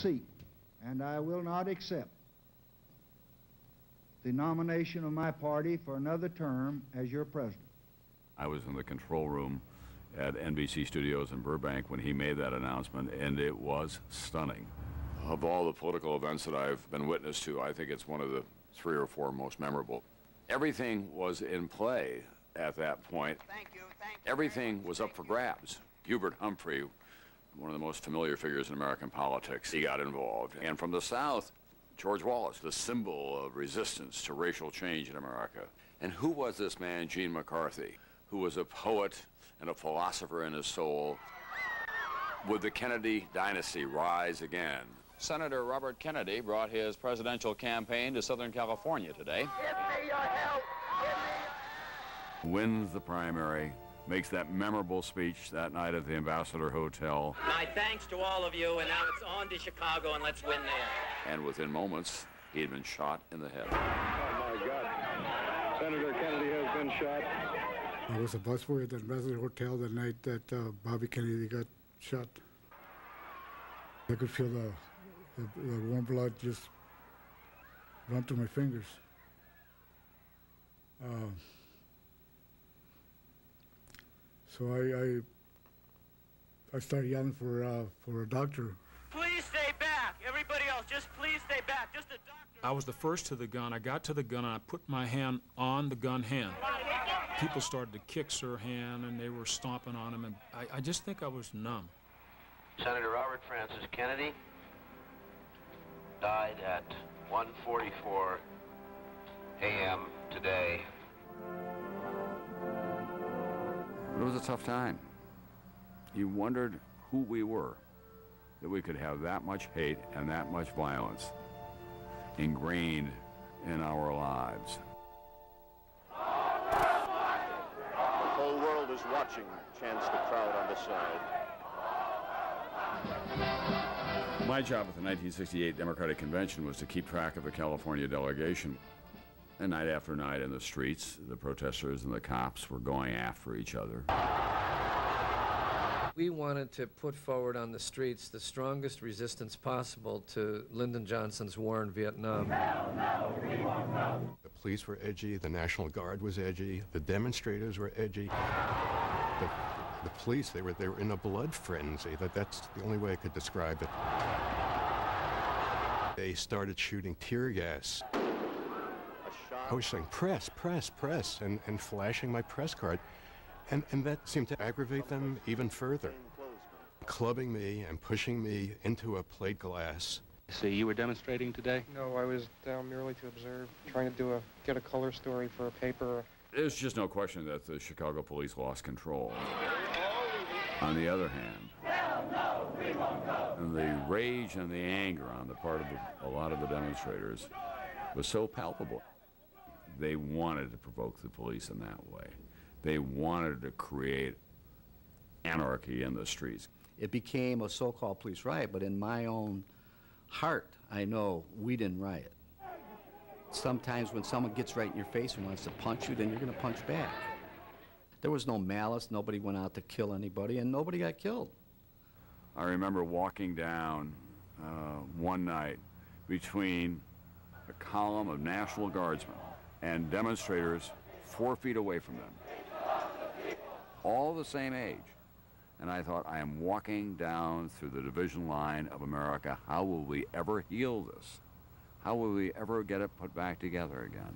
seat, and I will not accept the nomination of my party for another term as your president. I was in the control room at NBC Studios in Burbank when he made that announcement, and it was stunning. Of all the political events that I've been witness to, I think it's one of the 3 or 4 most memorable. Everything was in play at that point. Thank you. Everything was up for grabs. Hubert Humphrey, one of the most familiar figures in American politics, he got involved. And from the South, George Wallace, the symbol of resistance to racial change in America. And who was this man, Gene McCarthy, who was a poet and a philosopher in his soul? Would the Kennedy dynasty rise again? Senator Robert Kennedy brought his presidential campaign to Southern California today. Give me your help. Wins the primary, makes that memorable speech that night at the Ambassador Hotel. My thanks to all of you, and now it's on to Chicago, and let's win there. And within moments, he had been shot in the head. Oh, my God. Senator Kennedy has been shot. I was a busboy at the Ambassador Hotel the night that Bobby Kennedy got shot. I could feel the warm blood just run through my fingers. So I started yelling for a doctor. Please stay back. Everybody else, just please stay back. Just a doctor. I was the first to the gun. I got to the gun, and I put my hand on the gun hand. People started to kick Sirhan, and they were stomping on him, and I just think I was numb. Senator Robert Francis Kennedy died at 1:44 a.m. today. It was a tough time. You wondered who we were, that we could have that much hate and that much violence ingrained in our lives. The whole world is watching, chants the crowd on the side. My job at the 1968 Democratic Convention was to keep track of the California delegation. And night after night in the streets, the protesters and the cops were going after each other. We wanted to put forward on the streets the strongest resistance possible to Lyndon Johnson's war in Vietnam. The police were edgy, the National Guard was edgy, the demonstrators were edgy. The police, they were in a blood frenzy. That's the only way I could describe it. They started shooting tear gas. I was saying, press, press, press, and flashing my press card. And that seemed to aggravate them even further, clubbing me and pushing me into a plate glass. So you were demonstrating today? No, I was down merely to observe, trying to get a color story for a paper. There's just no question that the Chicago police lost control. On the other hand, the rage and the anger on the part of a lot of the demonstrators was so palpable. They wanted to provoke the police in that way. They wanted to create anarchy in the streets. It became a so-called police riot, but in my own heart, I know we didn't riot. Sometimes when someone gets right in your face and wants to punch you, then you're going to punch back. There was no malice, nobody went out to kill anybody, and nobody got killed. I remember walking down one night between a column of National Guardsmen and demonstrators 4 feet away from them, all the same age. And I thought, I am walking down through the division line of America. How will we ever heal this? How will we ever get it put back together again?